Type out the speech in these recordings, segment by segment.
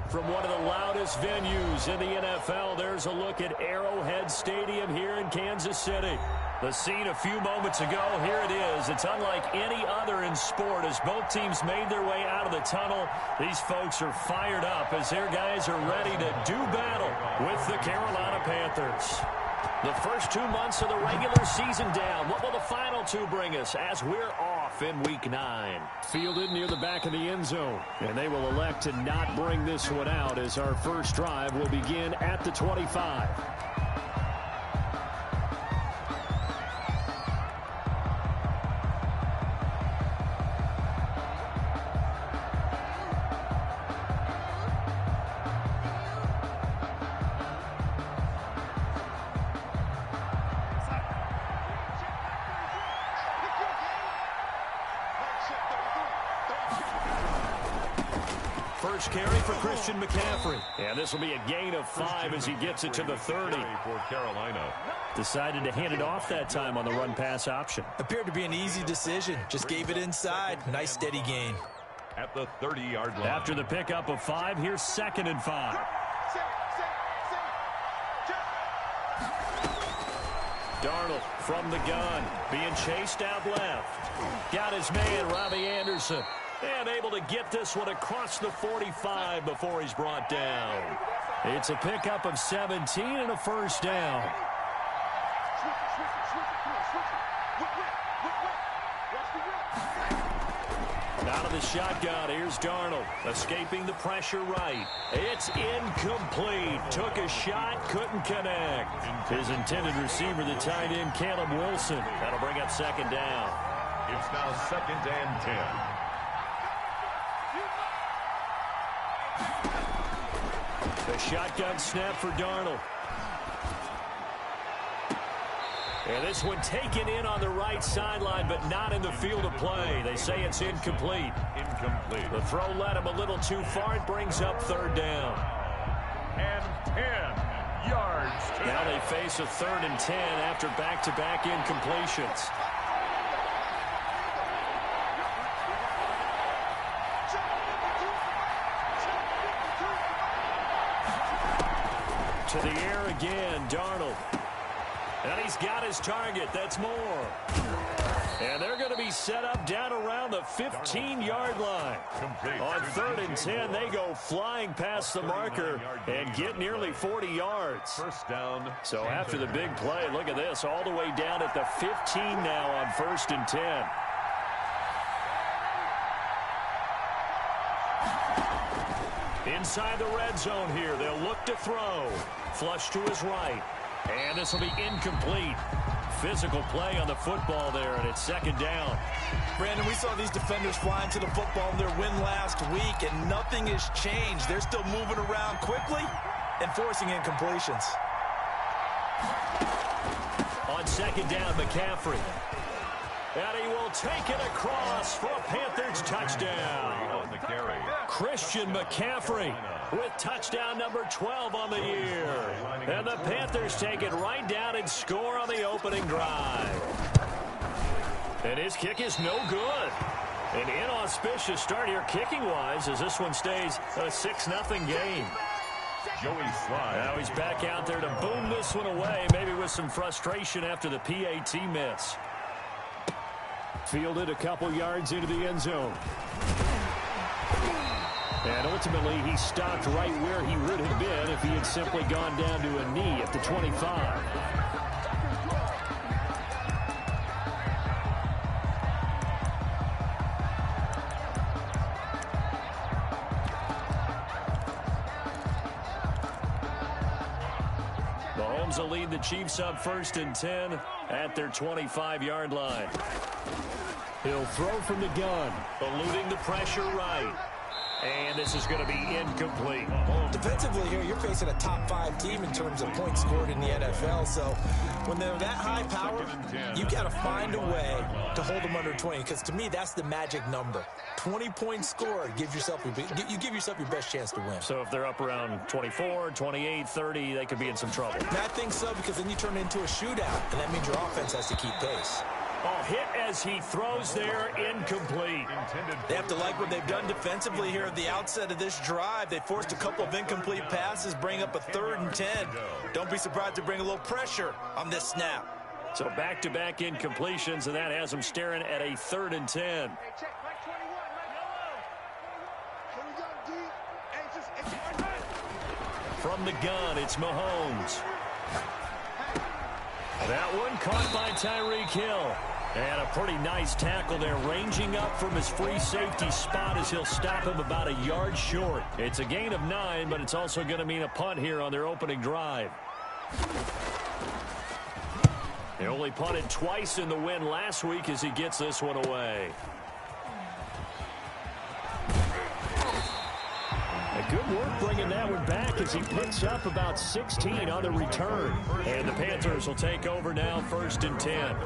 From one of the loudest venues in the NFL, there's a look at Arrowhead Stadium here in Kansas City. The scene a few moments ago, here it is. It's unlike any other in sport as both teams made their way out of the tunnel. These folks are fired up as their guys are ready to do battle with the Carolina Panthers. The first 2 months of the regular season down. What will the final two bring us as we're off in Week 9? Fielded near the back of the end zone. And they will elect to not bring this one out as our first drive will begin at the 25. First carry for Christian McCaffrey. And this will be a gain of 5 as he gets it to the 30. For Carolina. Decided to hand it off that time on the run-pass option. Appeared to be an easy decision. Just gave it inside. Nice steady gain. At the 30-yard line. After the pickup of 5, here's 2nd and 5. Darnold from the gun. Being chased out left. Got his man, Robbie Anderson. And able to get this one across the 45 before he's brought down. It's a pickup of 17 and a first down. Out of the shotgun, here's Darnold. Escaping the pressure right. It's incomplete. Took a shot, couldn't connect. His intended receiver, the tight end, Caleb Wilson. That'll bring up 2nd down. It's now 2nd and 10. The shotgun snap for Darnold. And this one taken in on the right sideline, but not in the field of play. They say it's incomplete. Incomplete. The throw led him a little too far. It brings up 3rd down. And 10 yards. Now they face a 3rd and 10 after back-to-back incompletions. To the air again, Darnold. And he's got his target. That's more. And they're going to be set up down around the 15-yard line. On 3rd and 10, they go flying past the marker and get nearly 40 yards. First down. So after the big play, look at this, all the way down at the 15 now on 1st and 10. Inside the red zone here, they'll look to throw. Flush to his right. And this will be incomplete. Physical play on the football there, and it's 2nd down. Brandon, we saw these defenders flying to the football in their win last week, and nothing has changed. They're still moving around quickly and forcing incompletions. On 2nd down, McCaffrey. And he will take it across for a Panthers touchdown. On the carry. Christian McCaffrey with touchdown number 12 on the year. And the Panthers take it right down and score on the opening drive. And his kick is no good. An inauspicious start here kicking-wise as this one stays a 6-0 game. Joey Slye. Now he's back out there to boom this one away, maybe with some frustration after the PAT miss. Fielded a couple yards into the end zone. And ultimately, he stopped right where he would have been if he had simply gone down to a knee at the 25. Mahomes will lead the Chiefs up 1st and 10 at their 25-yard line. He'll throw from the gun, eluding the pressure right. And this is going to be incomplete. Defensively here, you're facing a top 5 team in terms of points scored in the NFL. So when they're that high power, you got to find a way to hold them under 20. Because to me, that's the magic number. 20 points scored gives yourself you give yourself your best chance to win. So if they're up around 24, 28, 30, they could be in some trouble. And I think so, because then you turn it into a shootout, and that means your offense has to keep pace. Oh, hit as he throws there, incomplete. They have to like what they've done defensively here at the outset of this drive. They forced a couple of incomplete passes, bring up a 3rd and 10. Don't be surprised to bring a little pressure on this snap. So back-to-back incompletions, and that has them staring at a 3rd and 10. From the gun, it's Mahomes. That one caught by Tyreek Hill. And a pretty nice tackle there, ranging up from his free safety spot as he'll stop him about a yard short. It's a gain of 9, but it's also going to mean a punt here on their opening drive. They only punted twice in the win last week as he gets this one away. Good work bringing that one back as he picks up about 16 on the return. And the Panthers will take over now, 1st and 10.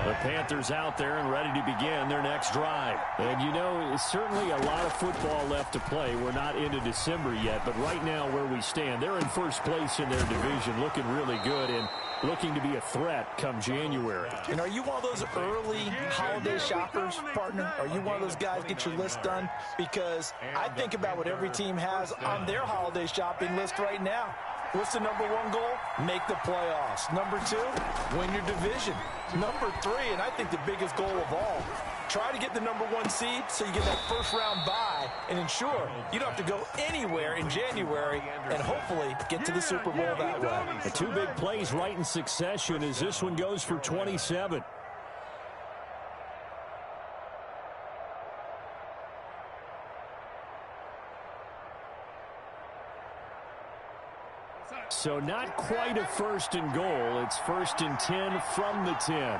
The Panthers out there and ready to begin their next drive. And you know, certainly a lot of football left to play. We're not into December yet, but right now where we stand, they're in first place in their division, looking really good and looking to be a threat come January. And are you one of those early holiday shoppers, partner? Are you one of those guys get your list done? Because I think about what every team has on their holiday shopping list right now. What's the number 1 goal? Make the playoffs. Number 2, win your division. Number 3, and I think the biggest goal of all, try to get the number 1 seed so you get that first-round bye and ensure you don't have to go anywhere in January and hopefully get to the Super Bowl that way. The 2 big plays right in succession as this one goes for 27. So not quite a 1st and goal. It's 1st and 10 from the 10.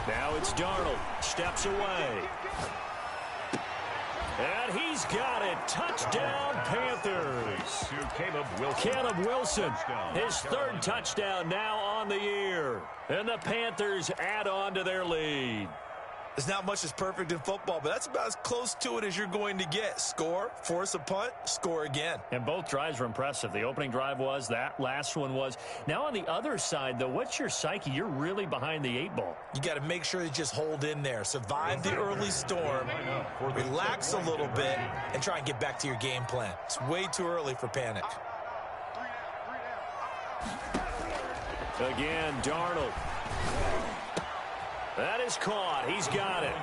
Now it's Darnold. Steps away. And he's got it. Touchdown, Panthers. Caleb Wilson, his 3rd touchdown now on the year. And the Panthers add on to their lead. There's not much that's perfect in football, but that's about as close to it as you're going to get. Score, force a punt, score again. And both drives were impressive. The opening drive was, that last one was. Now on the other side, though, what's your psyche? You're really behind the 8 ball. You got to make sure you just hold in there. Survive the early storm, relax a little bit, and try and get back to your game plan. It's way too early for panic. Again, Darnold. That is caught. He's got it.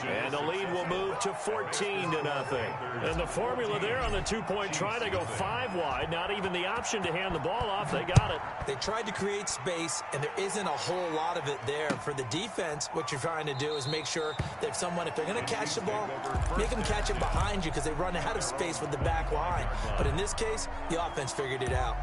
And the lead will move to 14-0. And the formula there on the 2-point try to go 5 wide. Not even the option to hand the ball off. They got it. They tried to create space, and there isn't a whole lot of it there. For the defense, what you're trying to do is make sure that if they're going to catch the ball, make them catch it behind you because they run out of space with the back line. But in this case, the offense figured it out.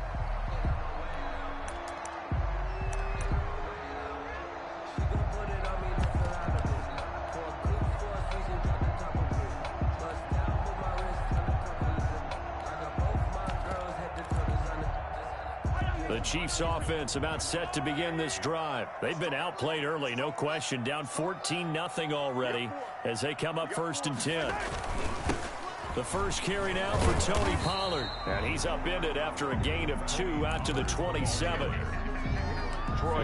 The Chiefs offense about set to begin this drive. They've been outplayed early, no question. Down 14-0 already as they come up 1st and 10. The first carry now for Tony Pollard. And he's upended after a gain of 2 out to the 27.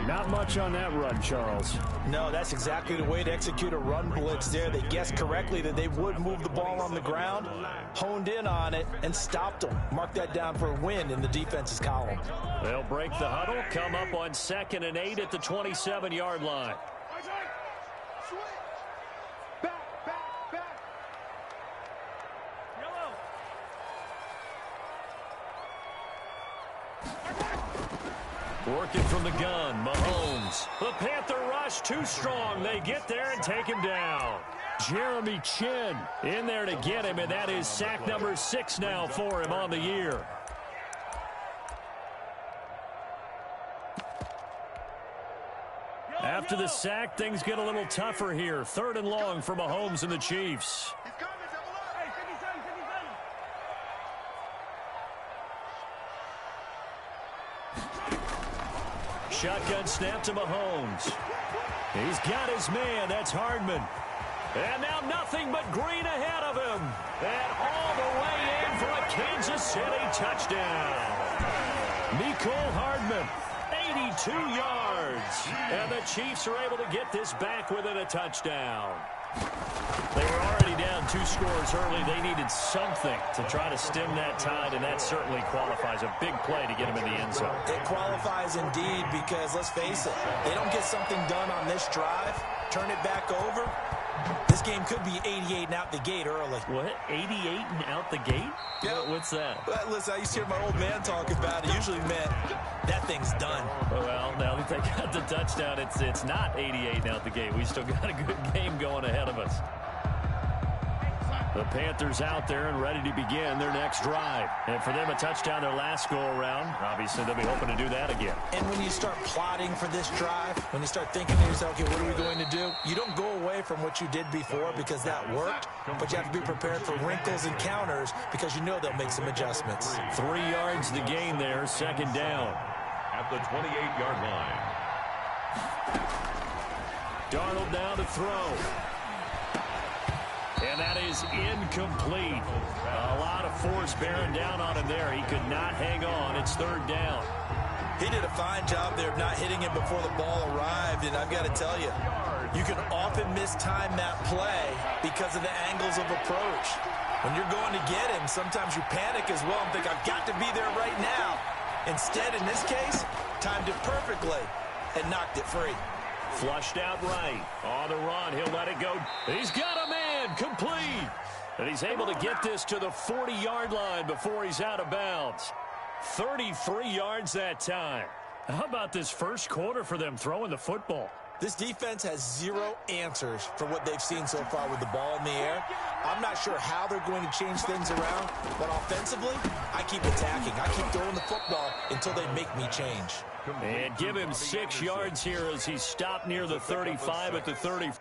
Not much on that run, Charles. No, that's exactly the way to execute a run blitz there. They guessed correctly that they would move the ball on the ground, honed in on it, and stopped them. Mark that down for a win in the defense's column. They'll break the huddle, come up on 2nd and 8 at the 27-yard line. Working from the gun, Mahomes. The Panther rush too strong. They get there and take him down. Jeremy Chinn in there to get him, and that is sack number 6 now for him on the year. After the sack, things get a little tougher here. 3rd and long for Mahomes and the Chiefs. Shotgun snap to Mahomes. He's got his man. That's Hardman. And now nothing but green ahead of him. And all the way in for a Kansas City touchdown. Mecole Hardman, 82 yards. And the Chiefs are able to get this back within a touchdown. They were already down 2 scores early. They needed something to try to stem that tide, and that certainly qualifies. A big play to get them in the end zone. It qualifies indeed because, let's face it, they don't get something done on this drive, turn it back over, this game could be 88 and out the gate early. What? 88 and out the gate? Yeah. What's that? Well, listen, I used to hear my old man talk about it. Usually meant that thing's done. Well, now that they got the touchdown, it's not 88 and out the gate. We still got a good game going ahead of us. The Panthers out there and ready to begin their next drive. And for them, a touchdown their last go-around. Obviously, they'll be hoping to do that again. And when you start plotting for this drive, when you start thinking to yourself, okay, what are we going to do? You don't go away from what you did before because that worked, but you have to be prepared for wrinkles and counters because you know they'll make some adjustments. 3 yards to gain there, second down. At the 28-yard line. Darnold down to throw. And that is incomplete. A lot of force bearing down on him there. He could not hang on. It's third down. He did a fine job there of not hitting him before the ball arrived, and I've got to tell you, you can often mistime that play because of the angles of approach. When you're going to get him, sometimes you panic as well and think, I've got to be there right now. Instead, in this case, timed it perfectly and knocked it free. Flushed out right. On the run, he'll let it go. He's got a man, complete. And he's able to get this to the 40-yard line before he's out of bounds. 33 yards that time. How about this first quarter for them throwing the football? This defense has 0 answers for what they've seen so far with the ball in the air. I'm not sure how they're going to change things around, but offensively, I keep attacking. I keep throwing the football until they make me change. And give him 6 yards here as he stopped near the 35 at the 30.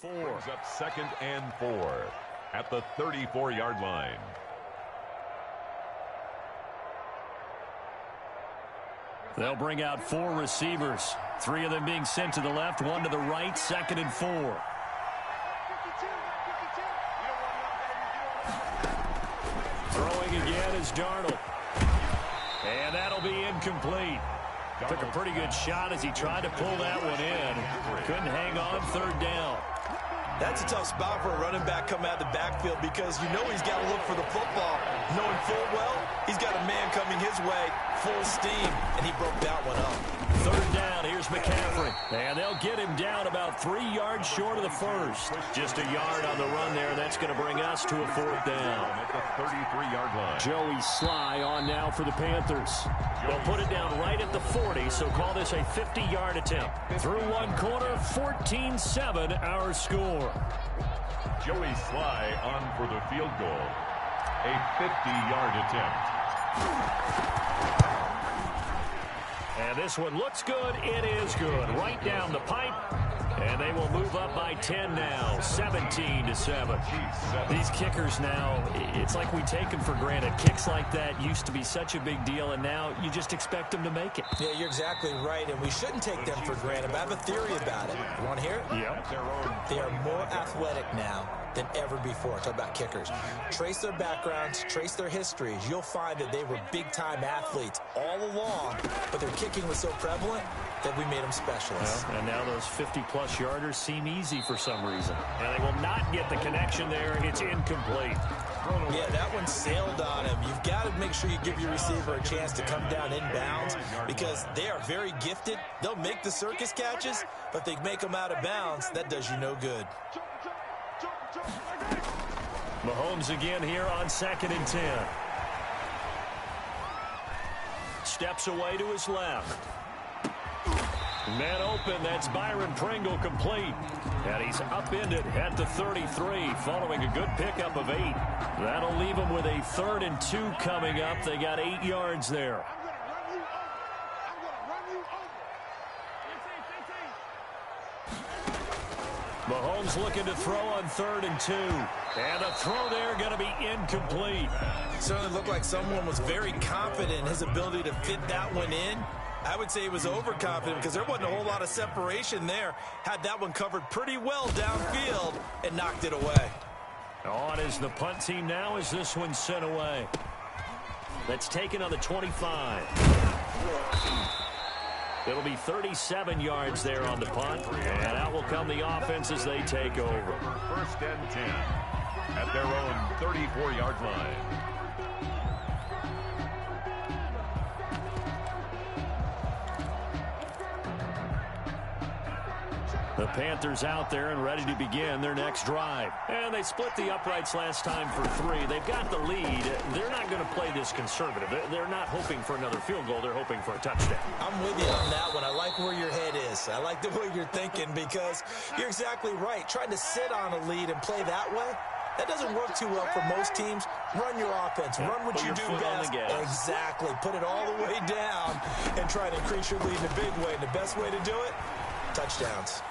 Brings up 2nd and 4 at the 34-yard line. They'll bring out 4 receivers. 3 of them being sent to the left, 1 to the right, 2nd and 4. Throwing again is Darnold. And that'll be incomplete. Took a pretty good shot as he tried to pull that one in. Couldn't hang on, third down. That's a tough spot for a running back coming out of the backfield because you know he's got to look for the football, knowing full well he's got a man coming his way, full steam, and he broke that one up. Third down, here's McCaffrey. And they'll get him down about 3 yards short of the first. Just a yard on the run there, and that's going to bring us to a 4th down. At the 33-yard line. Joey Sly on now for the Panthers. They'll put it down right at the 40, so call this a 50-yard attempt. Through one quarter, 14-7 our score. Joey Sly on for the field goal. A 50-yard attempt. And this one looks good. It is good. Right down the pipe. And they will move up by 10 now, 17-7. These kickers now, it's like we take them for granted. Kicks like that used to be such a big deal, and now you just expect them to make it. Yeah, you're exactly right, and we shouldn't take them for granted. But I have a theory about it. You want to hear it? Yep. They are more athletic now than ever before. Talk about kickers. Trace their backgrounds, trace their histories. You'll find that they were big-time athletes all along, but their kicking was so prevalent that we made them specialists. Well, and now those 50-plus yarders seem easy for some reason. And they will not get the connection there. It's incomplete. Yeah, that one sailed on him. You've got to make sure you give your receiver a chance to come down inbounds because they are very gifted. They'll make the circus catches, but they make them out of bounds. That does you no good. Mahomes again here on 2nd and 10. Steps away to his left. Man open, that's Byron Pringle complete. And he's upended at the 33 following a good pickup of 8. That'll leave him with a 3rd and 2 coming up. They got 8 yards there. Mahomes looking to throw on 3rd and 2. And the throw there going to be incomplete. Certainly looked like someone was very confident in his ability to fit that one in. I would say he was overconfident because there wasn't a whole lot of separation there. Had that one covered pretty well downfield and knocked it away. On is the punt team now as this one's sent away. That's taken on the 25. It'll be 37 yards there on the punt. And out will come the offense as they take over. 1st and 10 at their own 34-yard line. The Panthers out there and ready to begin their next drive. And they split the uprights last time for 3. They've got the lead. They're not going to play this conservative. They're not hoping for another field goal. They're hoping for a touchdown. I'm with you on that one. I like where your head is. I like the way you're thinking because you're exactly right. Trying to sit on a lead and play that way, that doesn't work too well for most teams. Run your offense. Run what you do best. Exactly. Put it all the way down and try to increase your lead in a big way. And the best way to do it, touchdowns.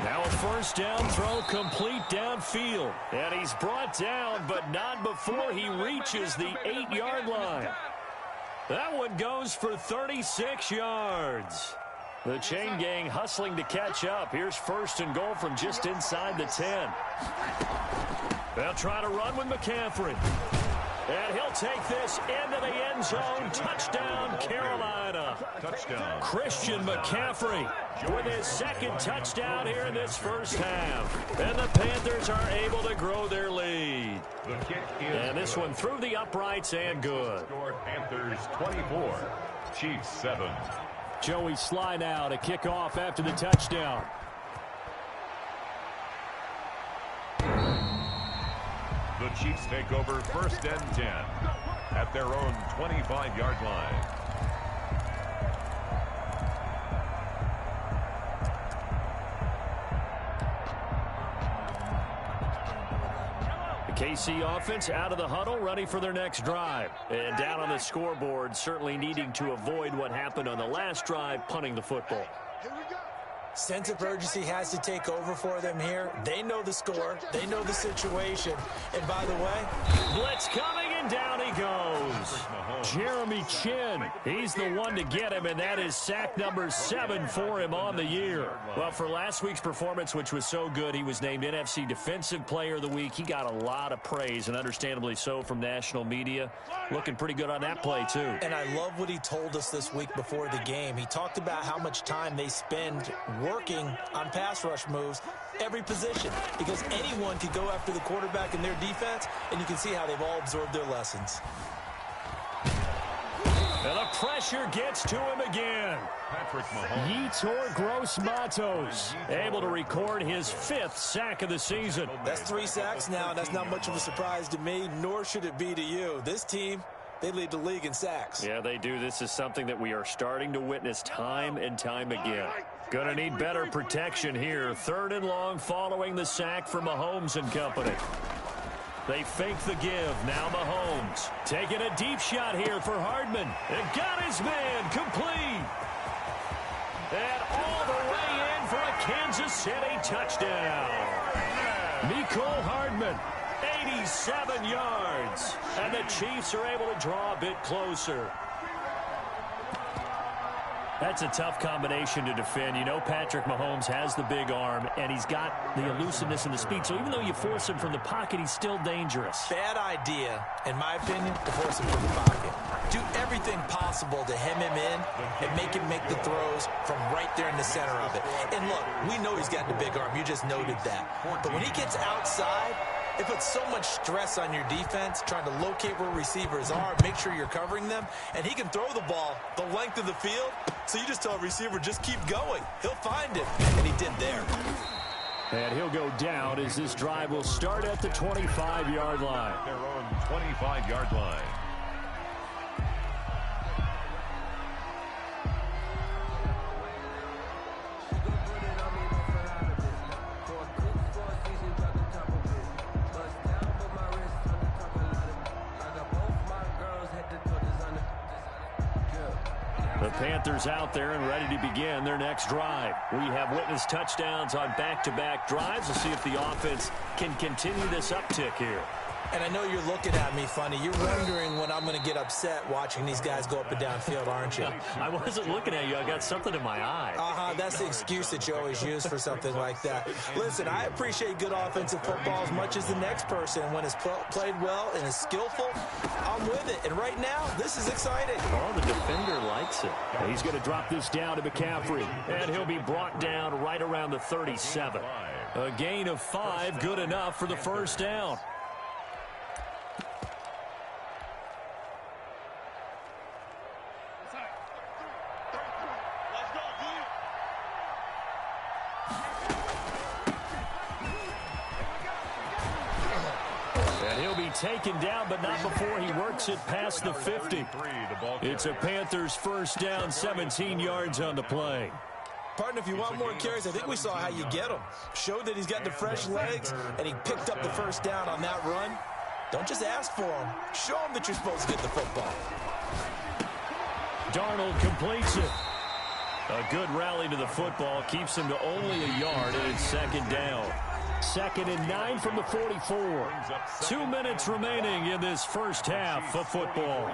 Now a 1st down throw complete downfield. And he's brought down, but not before he reaches the 8-yard line. That one goes for 36 yards. The chain gang hustling to catch up. Here's 1st and goal from just inside the 10. They'll try to run with McCaffrey. And he'll take this into the end zone. Touchdown, Carolina. Touchdown. Christian McCaffrey with his 2nd touchdown here in this first half. And the Panthers are able to grow their lead. The kick is and this one through the uprights and good. Score Panthers 24, Chiefs 7. Joey Sly now to kick off after the touchdown. The Chiefs take over 1st and 10 at their own 25-yard line. The KC offense out of the huddle, ready for their next drive. And down on the scoreboard, certainly needing to avoid what happened on the last drive, punting the football. Sense of urgency has to take over for them here. They know the score. They know the situation. And by the way, blitz coming, and down he goes. Jeremy Chin, he's the one to get him, and that is sack number 7 for him on the year. Well, for last week's performance, which was so good, he was named NFC Defensive Player of the Week. He got a lot of praise, and understandably so, from national media. Looking pretty good on that play, too. And I love what he told us this week before the game. He talked about how much time they spend working on pass rush moves, every position, because anyone could go after the quarterback in their defense, and you can see how they've all absorbed their lessons. And the pressure gets to him again. Patrick Mahomes. Yetur Gross-Matos able to record his 5th sack of the season. That's 3 sacks now, and that's not much of a surprise to me, nor should it be to you. This team, they lead the league in sacks. Yeah, they do. This is something that we are starting to witness time and time again. Gonna need better protection here. 3rd and long following the sack from Mahomes and company. They fake the give. Now Mahomes taking a deep shot here for Hardman. And got his man complete. And all the way in for a Kansas City touchdown. Mecole Hardman, 87 yards. And the Chiefs are able to draw a bit closer. That's a tough combination to defend. You know Patrick Mahomes has the big arm, and he's got the elusiveness and the speed. So even though you force him from the pocket, he's still dangerous. Bad idea, in my opinion, to force him from the pocket. Do everything possible to hem him in and make him make the throws from right there in the center of it. And look, we know he's got the big arm. You just noted that. But when he gets outside, it puts so much stress on your defense, trying to locate where receivers are, make sure you're covering them, and he can throw the ball the length of the field, so you just tell a receiver, just keep going. He'll find it, and he did there. And he'll go down as this drive will start at the 25-yard line. Their own 25-yard line. The Panthers out there and ready to begin their next drive. We have witnessed touchdowns on back-to-back drives. We'll see if the offense can continue this uptick here. And I know you're looking at me funny. You're wondering when I'm going to get upset watching these guys go up and down field, aren't you? I wasn't looking at you. I got something in my eye. That's the excuse that you always use for something like that. Listen, I appreciate good offensive football as much as the next person. When it's played well and is skillful, I'm with it. And right now, this is exciting. Oh, the defender likes it. He's going to drop this down to McCaffrey. And he'll be brought down right around the 37. A gain of 5, good enough for the first down. Taken down, but not before he works it past the 50. It's a Panthers first down, 17 yards on the play. Partner, if you want more carries, I think we saw how you get them. Showed that he's got the fresh legs, and he picked up the first down on that run. Don't just ask for him. Show him that you're supposed to get the football. Darnold completes it. A good rally to the football keeps him to only a yard, and it's second down. 2nd and 9 from the 44. 2 minutes remaining in this first half of football.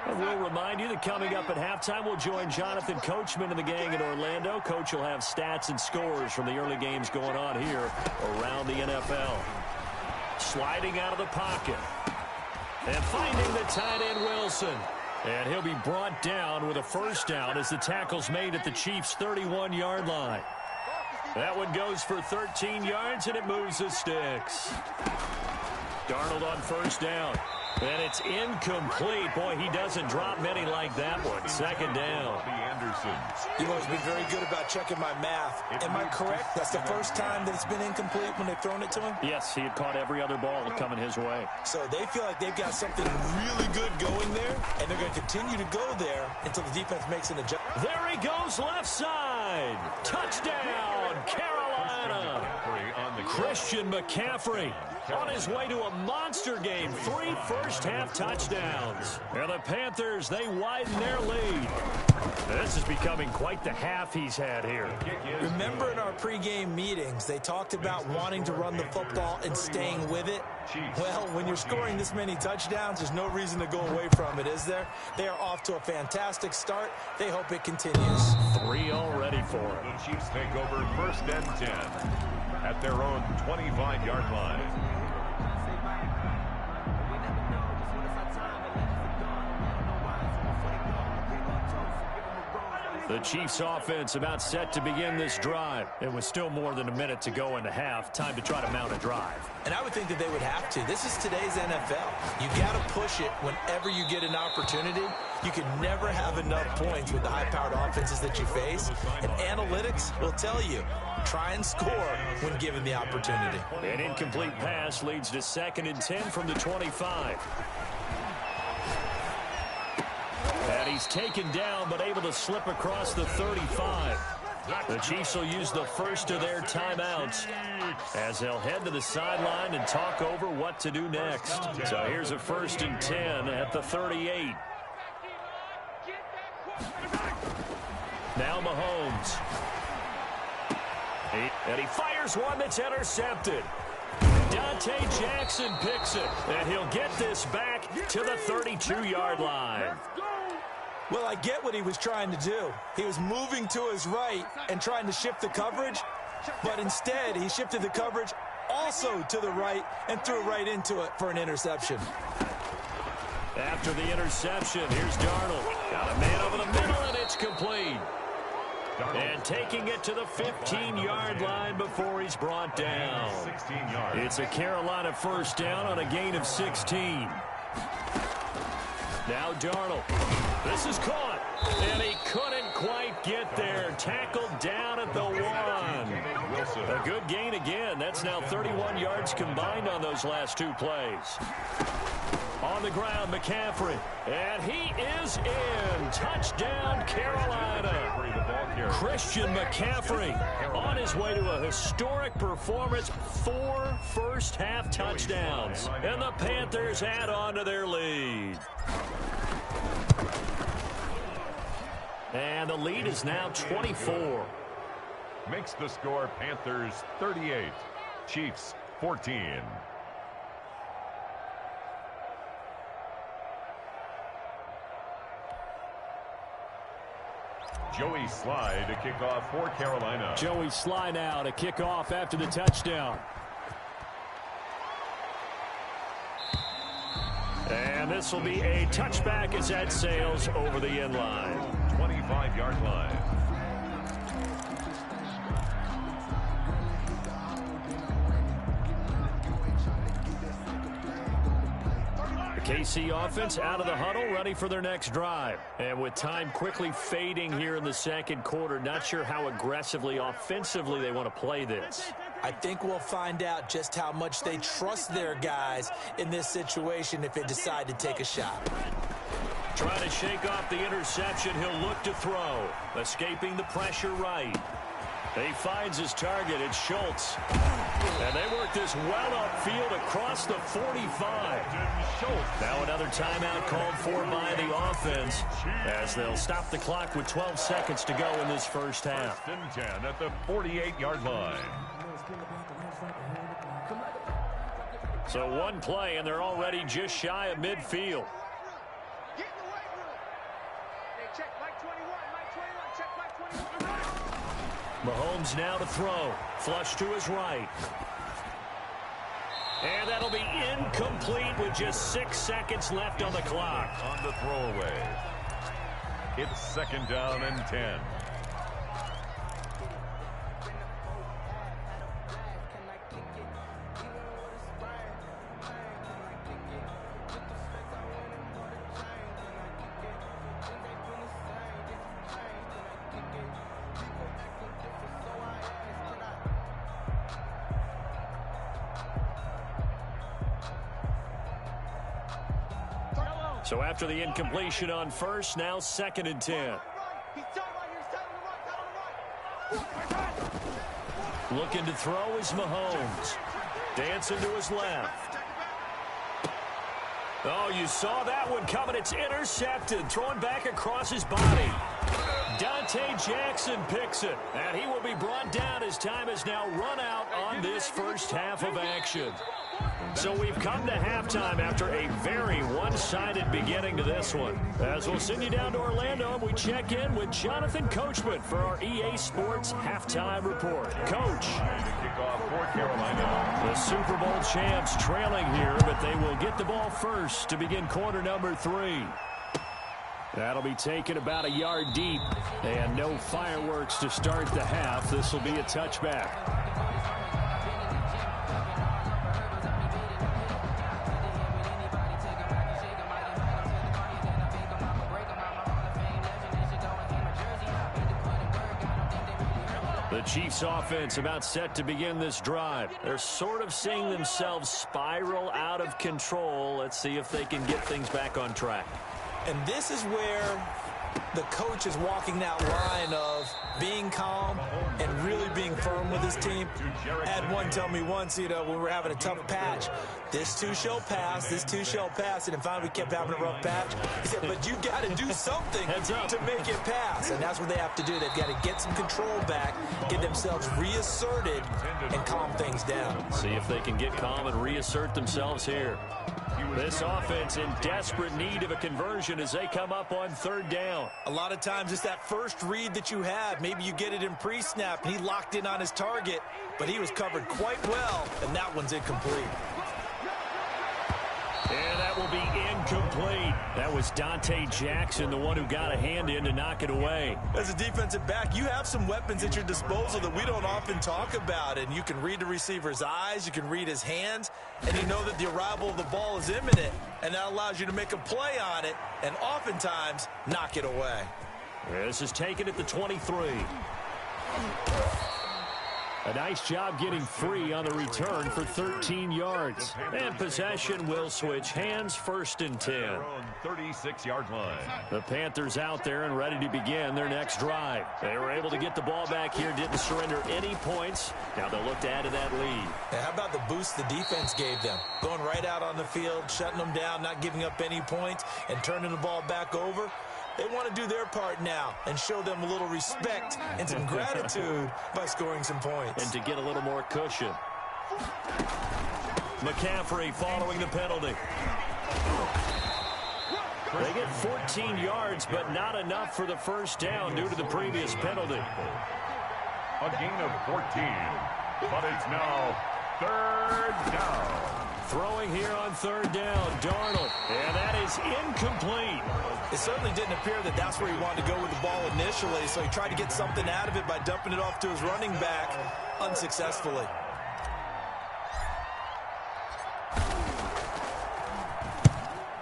We'll remind you that coming up at halftime, we'll join Jonathan Coachman and the gang in Orlando. Coach will have stats and scores from the early games going on here around the NFL. Sliding out of the pocket. And finding the tight end, Wilson. And he'll be brought down with a first down as the tackle's made at the Chiefs' 31-yard line. That one goes for 13 yards, and it moves the sticks. Darnold on first down. And it's incomplete. Boy, he doesn't drop many like that one. Second down. You've always been very good about checking my math. Am I correct? That's the first time that it's been incomplete when they've thrown it to him? Yes, he had caught every other ball coming his way. So they feel like they've got something really good going there, and they're going to continue to go there until the defense makes an adjustment. There he goes, left side. Touchdown, Carolina. Christian McCaffrey on his way to a monster game. 3 first-half touchdowns. And the Panthers, they widen their lead. This is becoming quite the half he's had here. Remember in our pregame meetings, they talked about wanting to run the football and staying with it? Well, when you're scoring this many touchdowns, there's no reason to go away from it, is there? They are off to a fantastic start. They hope it continues. 3 already for them. The Chiefs take over 1st and 10 at their own 25-yard line. The Chiefs offense about set to begin this drive. It was still more than a minute to go in the half. Time to try to mount a drive. And I would think that they would have to. This is today's NFL. You got to push it whenever you get an opportunity. You can never have enough points with the high-powered offenses that you face. And analytics will tell you, try and score when given the opportunity. An incomplete pass leads to 2nd and 10 from the 25. And he's taken down, but able to slip across the 35. The Chiefs will use the first of their timeouts as they'll head to the sideline and talk over what to do next. So here's a 1st and 10 at the 38. Now Mahomes. And he fires one that's intercepted. Dante Jackson picks it, and he'll get this back to the 32-yard line. Well, I get what he was trying to do. He was moving to his right and trying to shift the coverage, but instead he shifted the coverage also to the right and threw right into it for an interception. After the interception, here's Darnold. Got a man over the middle, and it's complete. And taking it to the 15-yard line before he's brought down. It's a Carolina first down on a gain of 16. Now Darnold. This is caught. And he couldn't quite get there. Tackled down at the 1. A good gain again. That's now 31 yards combined on those last 2 plays. On the ground, McCaffrey. And he is in. Touchdown, Carolina. Christian McCaffrey on his way to a historic performance. 4 first-half touchdowns. And the Panthers add on to their lead. And the lead is now 24. Makes the score Panthers 38, Chiefs 14. Joey Sly to kick off for Carolina. Joey Sly now to kick off after the touchdown. And this will be a touchback as that sails over the end line. 25-yard line. The KC offense out of the huddle, ready for their next drive. And with time quickly fading here in the second quarter, not sure how aggressively, offensively they want to play this. I think we'll find out just how much they trust their guys in this situation if they decide to take a shot. Trying to shake off the interception, he'll look to throw. Escaping the pressure right. He finds his target, it's Schultz. And they work this well upfield across the 45. Now another timeout called for by the offense as they'll stop the clock with 12 seconds to go in this first half. 1st and 10 at the 48-yard line. So one play, and they're already just shy of midfield. Mahomes now to throw. Flush to his right. And that'll be incomplete with just 6 seconds left on the clock. On the throwaway. It's 2nd down and 10. So after the incompletion on first, now 2nd and 10. Looking to throw is Mahomes. Dancing to his left. Oh, you saw that one coming. It's intercepted. Throwing back across his body. Dante Jackson picks it. And he will be brought down as time has now run out on this first half of action. So we've come to halftime after a very one-sided beginning to this one. As we'll send you down to Orlando, and we check in with Jonathan Coachman for our EA Sports Halftime Report. Coach. The Super Bowl champs trailing here, but they will get the ball first to begin quarter number 3. That'll be taken about a yard deep, and no fireworks to start the half. This will be a touchback. The Chiefs offense about set to begin this drive. They're sort of seeing themselves spiral out of control. Let's see if they can get things back on track. And this is where the coach is walking that line of being calm and really being firm with his team. I had one tell me once, when we were having a tough patch, this too shall pass, this too shall pass. And finally we kept having a rough patch. He said, but you got to do something to make it pass. And that's what they have to do. They've got to get some control back, get themselves reasserted, and calm things down. See if they can get calm and reassert themselves here. This offense in desperate need of a conversion as they come up on 3rd down. A lot of times it's that first read that you have. Maybe you get it in pre-snap, and he locked in on his target, but he was covered quite well, and that one's incomplete. And that will be incomplete. That was Dante Jackson, the one who got a hand in to knock it away. As a defensive back, you have some weapons at your disposal that we don't often talk about, and you can read the receiver's eyes, you can read his hands, and you know that the arrival of the ball is imminent, and that allows you to make a play on it and oftentimes knock it away. This is taken at the 23. A nice job getting free on the return for 13 yards. And possession will switch hands, 1st and 10. 36-yard line. The Panthers out there and ready to begin their next drive. They were able to get the ball back here, didn't surrender any points. Now they'll look to add to that lead. Now, how about the boost the defense gave them? Going right out on the field, shutting them down, not giving up any points, and turning the ball back over. They want to do their part now and show them a little respect and some gratitude by scoring some points. And to get a little more cushion. McCaffrey following the penalty. They get 14 yards, but not enough for the first down due to the previous penalty. A gain of 14, but it's now 3rd down. Throwing here on 3rd down, Darnold, and that is incomplete. It certainly didn't appear that that's where he wanted to go with the ball initially, so he tried to get something out of it by dumping it off to his running back unsuccessfully.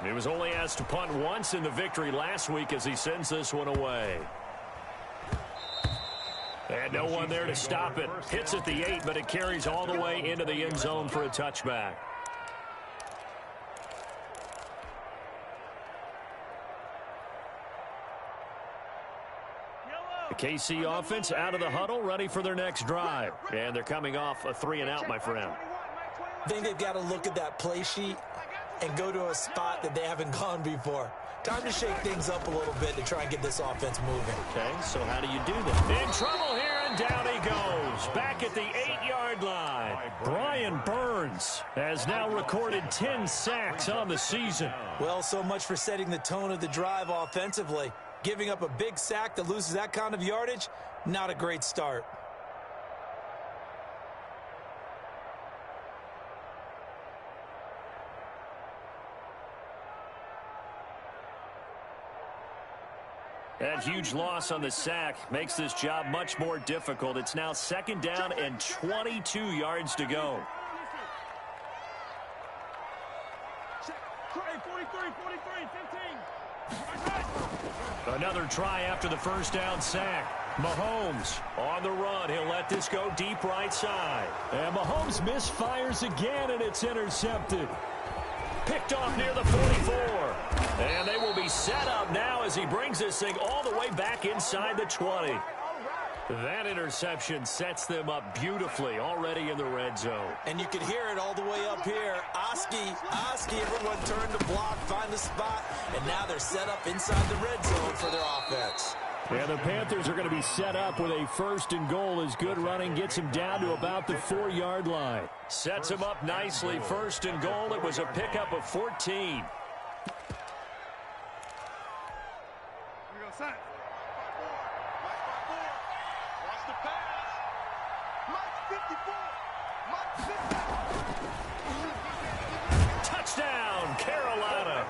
He was only asked to punt once in the victory last week as he sends this one away. And no one there to stop it. Hits at the 8, but it carries all the way into the end zone for a touchback. The KC offense out of the huddle, ready for their next drive. And they're coming off a 3-and-out, my friend. I think they've got to look at that play sheet and go to a spot that they haven't gone before. Time to shake things up a little bit to try and get this offense moving. Okay, so how do you do that? In trouble here, and down he goes. Back at the 8-yard line. Brian Burns has now recorded 10 sacks on the season. Well, so much for setting the tone of the drive offensively. Giving up a big sack that loses that kind of yardage, not a great start. That huge loss on the sack makes this job much more difficult. It's now 2nd down and 22 yards to go. Another try after the first down sack. Mahomes on the run. He'll let this go deep right side. And Mahomes misfires again, and it's intercepted. Picked off near the 44. And they will be set up now as he brings this thing all the way back inside the 20. That interception sets them up beautifully already in the red zone. And you could hear it all the way up here. Oski, everyone turned to block, find the spot, and now they're set up inside the red zone for their offense. And the Panthers are going to be set up with a 1st and goal as good running gets them down to about the 4-yard line. Sets them up nicely. 1st and goal. It was a pickup of 14. Touchdown, Carolina.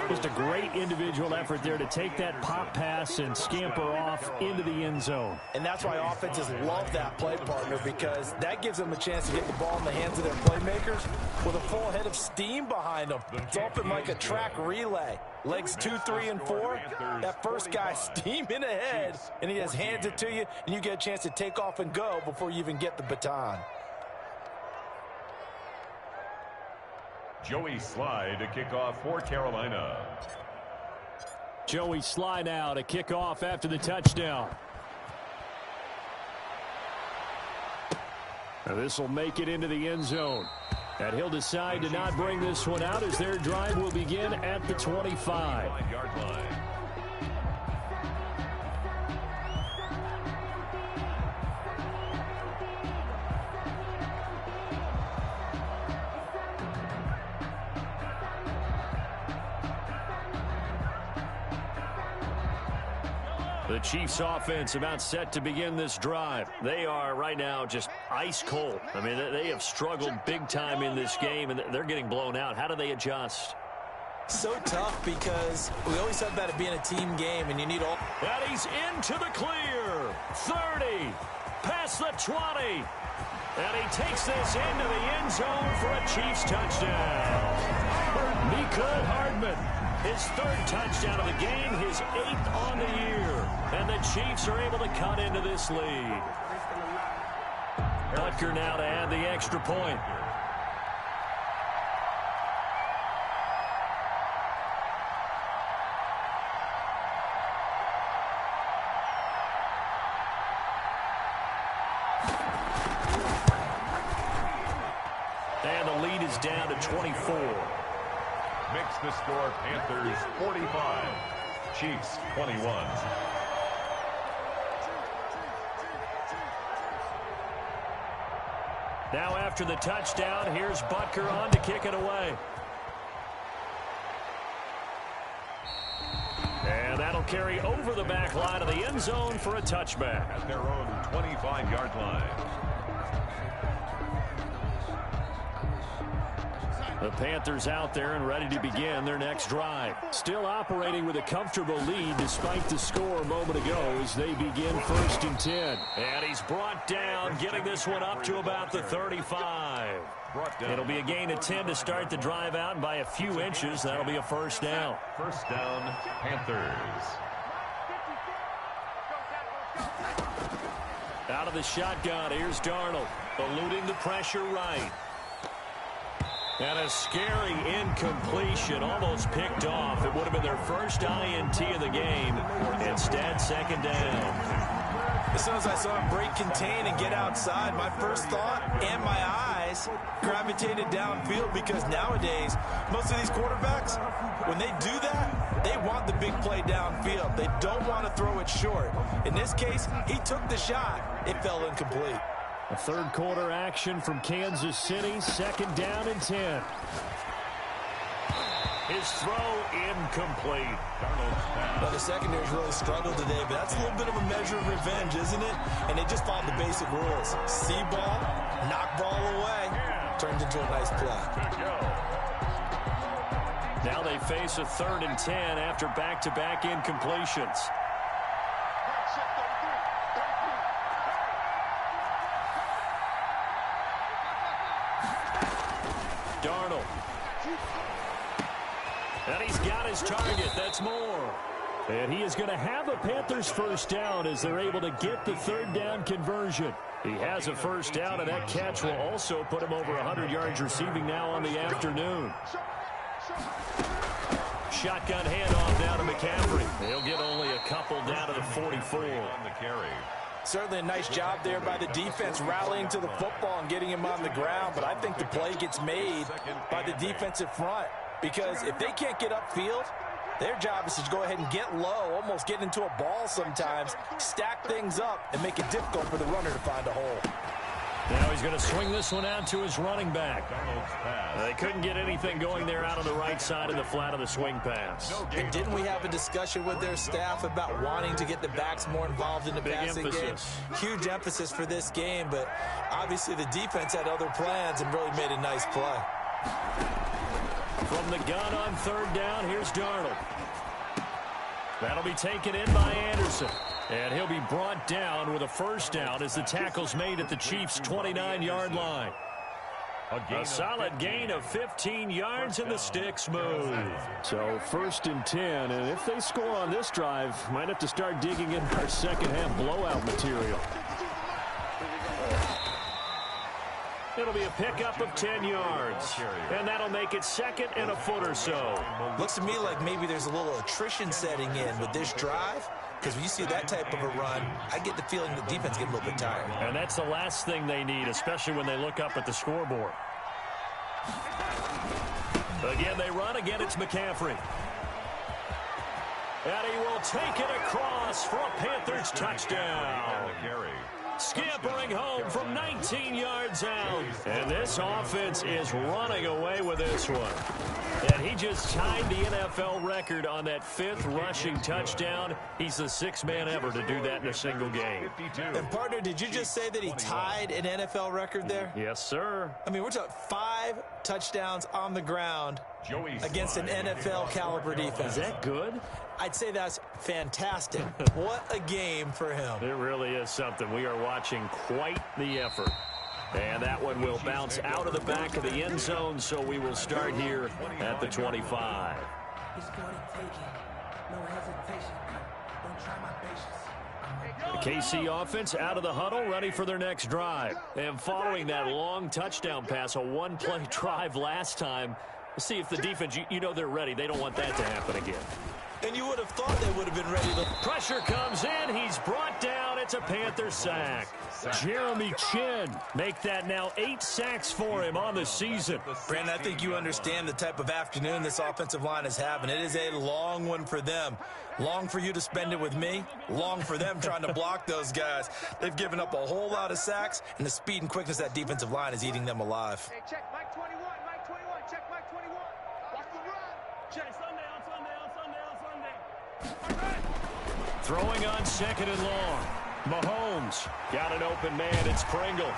Just a great individual effort there to take that pop pass and scamper off into the end zone. And that's why offenses love that play partner, because that gives them a chance to get the ball in the hands of their playmakers with a full head of steam behind them. It's often like a track relay. Legs 2, 3, and 4. That first guy steaming ahead, and he just hands it to you, and you get a chance to take off and go before you even get the baton. Joey Slye to kick off for Carolina. Joey Slye now to kick off after the touchdown. Now this will make it into the end zone. And he'll decide to not bring this one out as their drive will begin at the 25-yard line. The Chiefs offense about set to begin this drive. They are right now just ice cold. I mean, they have struggled big time in this game, and they're getting blown out. How do they adjust? So tough, because we always talk about it being a team game, and you need all. And he's into the clear. 30, past the 20. And he takes this into the end zone for a Chiefs touchdown. Mecole Hardman, his 3rd touchdown of the game, his 8th on the year. And the Chiefs are able to cut into this lead. Butker now to add the extra point. And the lead is down to 24. Makes the score Panthers 45, Chiefs 21. Now after the touchdown, here's Butker on to kick it away. And that'll carry over the back line of the end zone for a touchback. At their own 25-yard line. The Panthers out there and ready to begin their next drive. Still operating with a comfortable lead despite the score a moment ago as they begin 1st and 10. And he's brought down, getting this one up to about the 35. It'll be a gain of 10 to start the drive out, and by a few inches, that'll be a first down. First down, Panthers. Out of the shotgun, here's Darnold, eluding the pressure right. And a scary incompletion, almost picked off. It would have been their first INT of the game. Instead, second down. As soon as I saw him break contain and get outside, my first thought and my eyes gravitated downfield, because nowadays, most of these quarterbacks, when they do that, they want the big play downfield. They don't want to throw it short. In this case, he took the shot. It fell incomplete. A third quarter action from Kansas City, 2nd down and 10. His throw incomplete. Well, the secondary's really struggled today, but that's a little bit of a measure of revenge, isn't it? And they just followed the basic rules. See ball, knock ball away, turned into a nice play. Now they face a 3rd and 10 after back-to-back incompletions. Darnold. And he's got his target. That's more. And he is going to have a Panthers first down as they're able to get the 3rd down conversion. He has a first down, and that catch will also put him over 100 yards receiving now on the afternoon. Shotgun handoff down to McCaffrey. He'll get only a couple down to the 44. On the carry. Certainly a nice job there by the defense rallying to the football and getting him on the ground, but I think the play gets made by the defensive front, because if they can't get upfield, their job is to go ahead and get low, almost get into a ball sometimes, stack things up, and make it difficult for the runner to find a hole. Now he's going to swing this one out to his running back. They couldn't get anything going there out on the right side of the flat of the swing pass. And didn't we have a discussion with their staff about wanting to get the backs more involved in the passing game? Huge emphasis for this game, but obviously the defense had other plans and really made a nice play. From the gun on 3rd down, here's Darnold. That'll be taken in by Anderson. And he'll be brought down with a first down as the tackle's made at the Chiefs' 29-yard line. A solid gain of 15 yards and the sticks move. So 1st and 10, and if they score on this drive, might have to start digging in our second-half blowout material. It'll be a pickup of 10 yards, and that'll make it 2nd and a foot or so. Looks to me like maybe there's a little attrition setting in with this drive, because when you see that type of a run, I get the feeling the defense gets a little bit tired. And that's the last thing they need, especially when they look up at the scoreboard. Again, they run. Again, it's McCaffrey. And he will take it across for a Panthers touchdown. Scampering home from 19 yards out. And this offense is running away with this one. And he just tied the NFL record on that 5th rushing touchdown. He's the 6th man ever to do that in a single game. And, partner, did you just say that he tied an NFL record there? Yes, sir. I mean, we're talking 5 touchdowns on the ground against an NFL-caliber defense. Is that good? I'd say that's fantastic. What a game for him. It really is something. We are watching quite the effort. And that one will bounce out of the back of the end zone, so we will start here at the 25. The KC offense out of the huddle, ready for their next drive. And following that long touchdown pass, a one-play drive last time, let's see if the defense, you know they're ready. They don't want that to happen again. And you would have thought they would have been ready to... Pressure comes in. He's brought down. It's a Panther sack. Jeremy Chinn make that now 8 sacks for him on the season. Brandon, I think you understand the type of afternoon this offensive line is having. It is a long one for them. Long for you to spend it with me. Long for them trying to block those guys. They've given up a whole lot of sacks, and the speed and quickness of that defensive line is eating them alive. Hey, check Mike 21, Mike 21, check Mike 21. Watch the run. Check Sunday on Sunday on Sunday on Sunday. Throwing on 2nd and long. Mahomes got an open man. It's Pringle.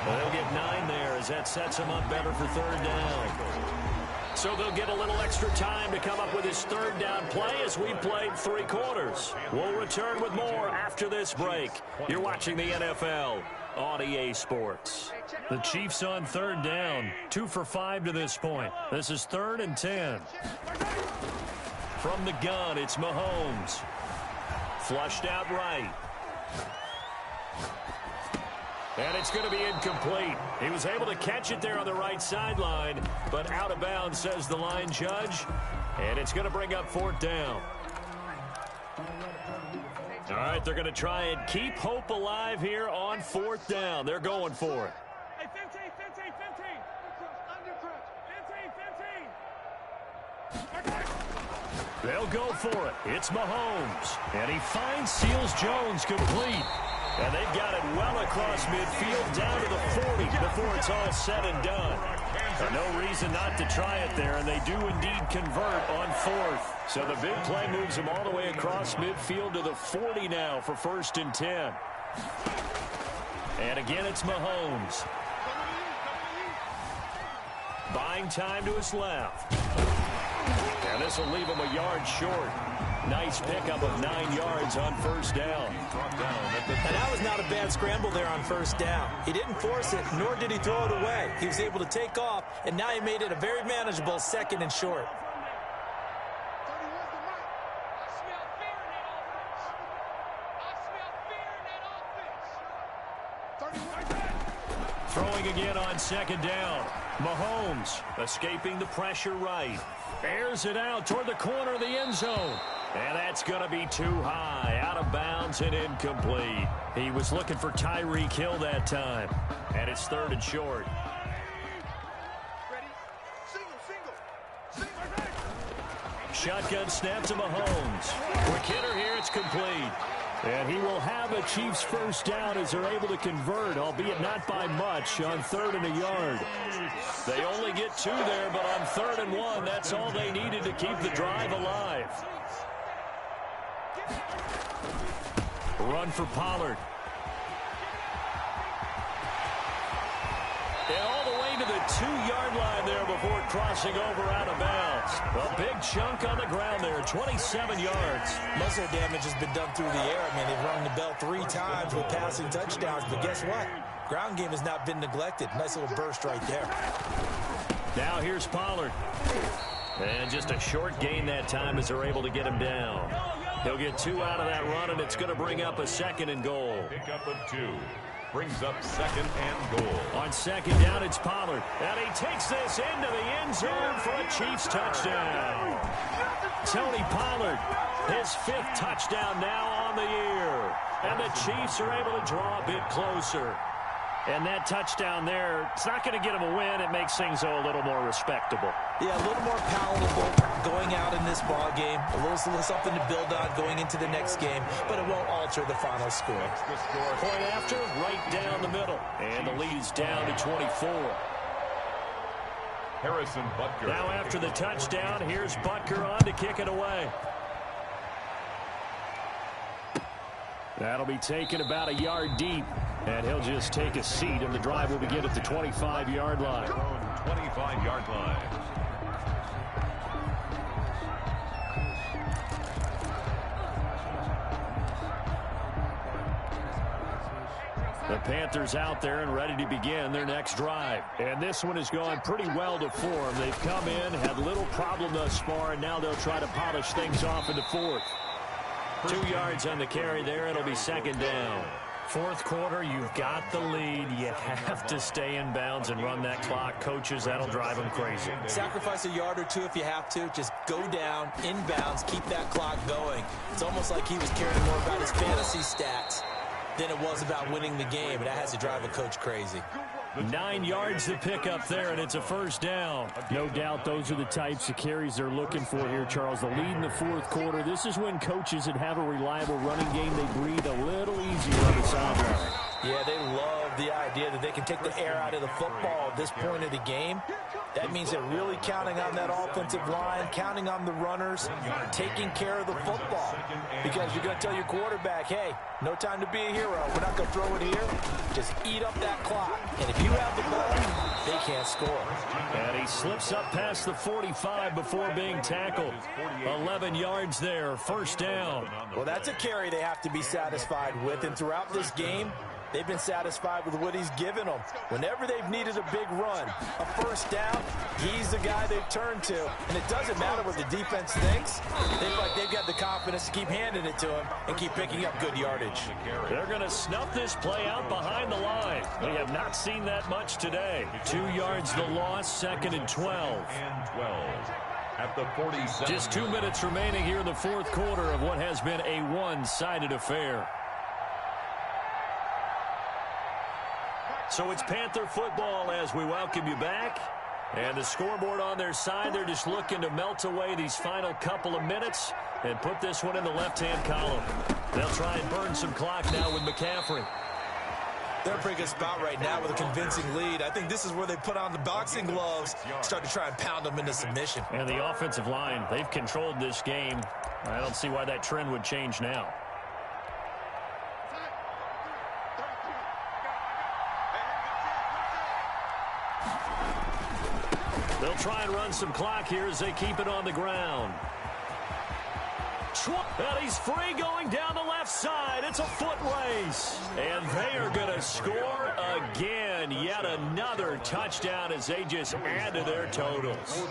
They'll get 9 there as that sets him up better for 3rd down. So they'll get a little extra time to come up with his 3rd down play as we played 3 quarters. We'll return with more after this break. You're watching the NFL on EA Sports. The Chiefs on 3rd down. 2 for 5 to this point. This is 3rd and 10. From the gun, it's Mahomes. Flushed out right. And it's going to be incomplete. He was able to catch it there on the right sideline, but out of bounds, says the line judge. And it's going to bring up 4th down. All right, they're going to try and keep hope alive here on 4th down. They're going for it. Hey, 15, 15, 15. Under 15. They'll go for it. It's Mahomes. And he finds Seals-Jones complete. And they've got it well across midfield down to the 40 before it's all said and done. And no reason not to try it there, and they do indeed convert on 4th. So the big play moves them all the way across midfield to the 40 now for 1st and 10. And again, it's Mahomes. Buying time to his left. And this will leave him a yard short. Nice pickup of 9 yards on 1st down. And that was not a bad scramble there on 1st down. He didn't force it, nor did he throw it away. He was able to take off, and now he made it a very manageable 2nd and short. Throwing again on 2nd down. Mahomes escaping the pressure right. Airs it out toward the corner of the end zone. And that's going to be too high. Out of bounds and incomplete. He was looking for Tyreek Hill that time. And it's 3rd and short. Ready? Single. Shotgun snap to Mahomes. Quick hitter here. It's complete. And he will have a Chiefs 1st down as they're able to convert, albeit not by much, on 3rd and a yard. They only get 2 there, but on 3rd and 1, that's all they needed to keep the drive alive. Run for Pollard. And all the way to the 2-yard line there before crossing over out of bounds. A big chunk on the ground there, 27 yards. Muscle damage has been done through the air. I mean, they've rung the bell 3 times with passing touchdowns, but guess what? Ground game has not been neglected. Nice little burst right there. Now here's Pollard. And just a short gain that time as they're able to get him down. He'll get 2 out of that run, and it's going to bring up a 2nd and goal. Pickup of 2. Brings up 2nd and goal. On 2nd down, it's Pollard. And he takes this into the end zone for a Chiefs touchdown. Tony Pollard, his 5th touchdown now on the year. And the Chiefs are able to draw a bit closer. And that touchdown there, it's not going to get them a win. It makes things a little more respectable. Yeah, a little more palatable going out in this ball game. A little something to build on going into the next game, but it won't alter the final score. Point after, right down the middle. And the lead is down to 24. Harrison Butker. Now after the touchdown, here's Butker on to kick it away. That'll be taken about a yard deep, and he'll just take a seat, and the drive will begin at the 25-yard line. 25-yard line. The Panthers out there and ready to begin their next drive. And this one has gone pretty well to form. They've come in, had little problem thus far, and now they'll try to polish things off in the 4th. 2 yards on the carry there. It'll be second down. Fourth quarter, you've got the lead. You have to stay in bounds and run that clock. Coaches, that'll drive them crazy. Sacrifice a yard or two if you have to. Just go down, in bounds, keep that clock going. It's almost like he was caring more about his fantasy stats than it was about winning the game, and that has to drive a coach crazy. 9 yards to pick up there, and it's a first down. No doubt those are the types of carries they're looking for here, Charles. The lead in the fourth quarter. This is when coaches that have a reliable running game, they breathe a little easier on the sideline. Yeah, they love the idea that they can take the air out of the football at this point of the game. That means they're really counting on that offensive line, counting on the runners, taking care of the football. Because you're going to tell your quarterback, hey, no time to be a hero. We're not going to throw it here. Just eat up that clock. And if you have the ball, they can't score. And he slips up past the 45 before being tackled. 11 yards there, first down. Well, that's a carry they have to be satisfied with. And throughout this game, they've been satisfied with what he's given them. Whenever they've needed a big run, a first down, he's the guy they've turned to. And it doesn't matter what the defense thinks. They feel like they've got the confidence to keep handing it to him and keep picking up good yardage. They're going to snuff this play out behind the line. We have not seen that much today. 2 yards the loss, second and 12. At the 47. Just 2 minutes remaining here in the fourth quarter of what has been a one-sided affair. So it's Panther football as we welcome you back. And the scoreboard on their side, they're just looking to melt away these final couple of minutes and put this one in the left-hand column. They'll try and burn some clock now with McCaffrey. They're in a pretty good spot right now with a convincing lead. I think this is where they put on the boxing gloves, start to try and pound them into submission. And the offensive line, they've controlled this game. I don't see why that trend would change now. They'll try and run some clock here as they keep it on the ground. And he's free going down the left side. It's a foot race. And they are going to score again. Yet another touchdown as they just add to their totals.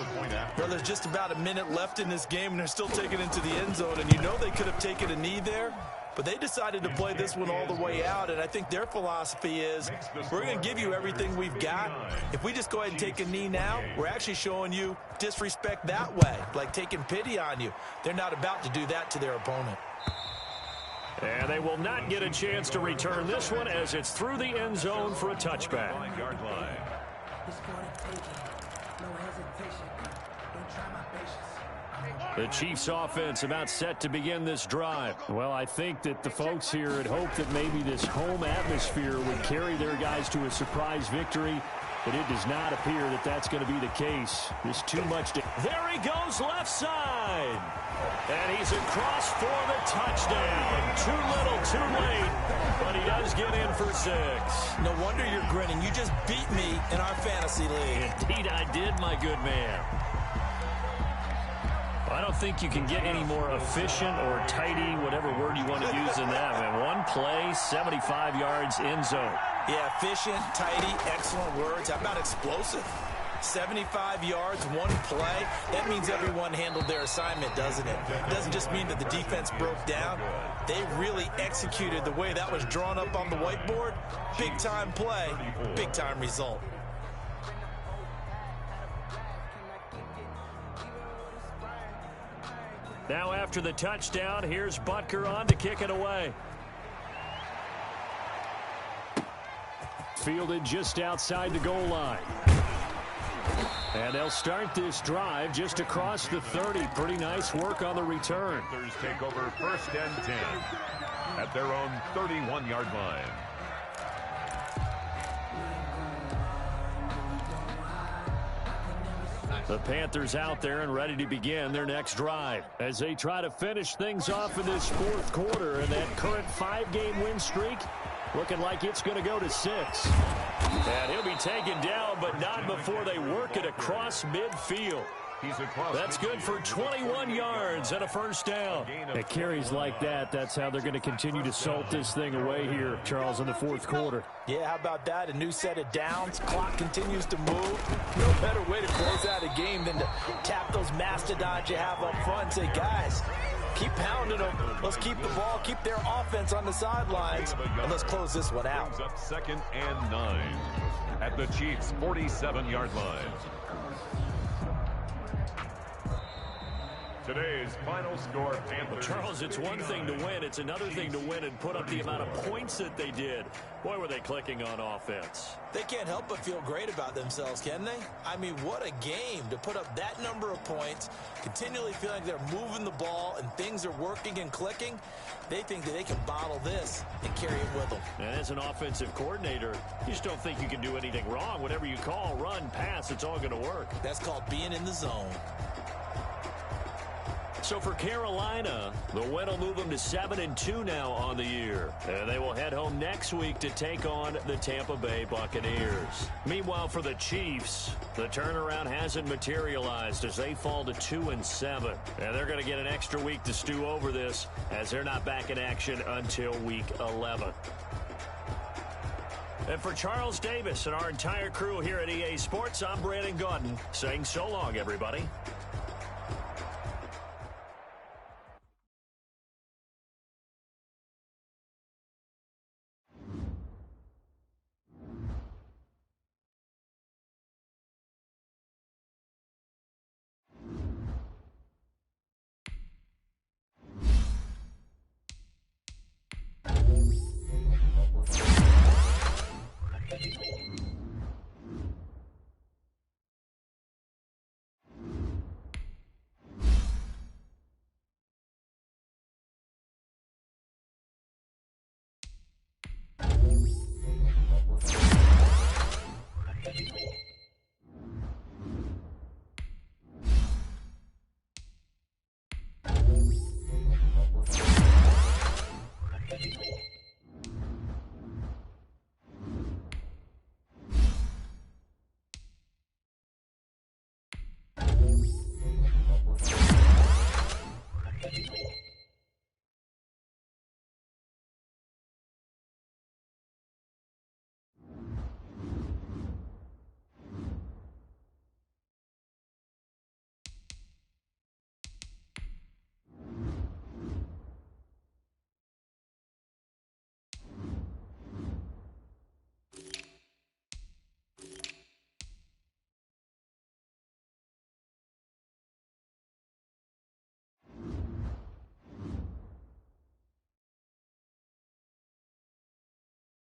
Well, there's just about a minute left in this game, and they're still taking it into the end zone. And you know they could have taken a knee there, but they decided to play this one all the way out. And I think their philosophy is, we're going to give you everything we've got. If we just go ahead and take a knee now, we're actually showing you disrespect that way, like taking pity on you. They're not about to do that to their opponent. And they will not get a chance to return this one as it's through the end zone for a touchback. The Chiefs offense about set to begin this drive. Well, I think that the folks here had hoped that maybe this home atmosphere would carry their guys to a surprise victory, but it does not appear that that's going to be the case. There's too much to... There he goes left side. And he's across for the touchdown. Too little, too late. But he does get in for 6. No wonder you're grinning. You just beat me in our fantasy league. Indeed I did, my good man. I don't think you can get any more efficient or tidy, whatever word you want to use in that. Man, one play, 75 yards, end zone. Yeah, efficient, tidy, excellent words. How about explosive? 75 yards, one play. That means everyone handled their assignment, doesn't it? It doesn't just mean that the defense broke down. They really executed the way that was drawn up on the whiteboard. Big-time play, big-time result. Now after the touchdown, here's Butker on to kick it away. Fielded just outside the goal line. And they'll start this drive just across the 30. Pretty nice work on the return. Panthers take over first and 10 at their own 31-yard line. The Panthers out there and ready to begin their next drive as they try to finish things off in this fourth quarter, and that current 5-game win streak looking like it's going to go to 6. And he'll be taken down, but not before they work it across midfield. That's good for 21 yards and a first down. At carries like that, that's how they're going to continue to salt this thing away here, Charles, in the fourth quarter. Yeah, how about that? A new set of downs. Clock continues to move. No better way to close out a game than to tap those mastodons you have up front and say, guys, Keep pounding them. Let's keep the ball, keep their offense on the sidelines, and let's close this one out. Brings up 2nd and 9 at the Chiefs' 47-yard line. Today's final score, Panthers. Charles, it's one thing to win. It's another thing to win and put up the amount of points that they did. Boy, were they clicking on offense. They can't help but feel great about themselves, can they? I mean, what a game to put up that number of points, continually feeling like they're moving the ball and things are working and clicking. They think that they can bottle this and carry it with them. And as an offensive coordinator, you just don't think you can do anything wrong. Whatever you call, run, pass, it's all going to work. That's called being in the zone. So for Carolina, the win will move them to 7-2 now on the year. And they will head home next week to take on the Tampa Bay Buccaneers. Meanwhile, for the Chiefs, the turnaround hasn't materialized as they fall to 2-7. And they're going to get an extra week to stew over this as they're not back in action until week 11. And for Charles Davis and our entire crew here at EA Sports, I'm Brandon Gaudin saying so long, everybody.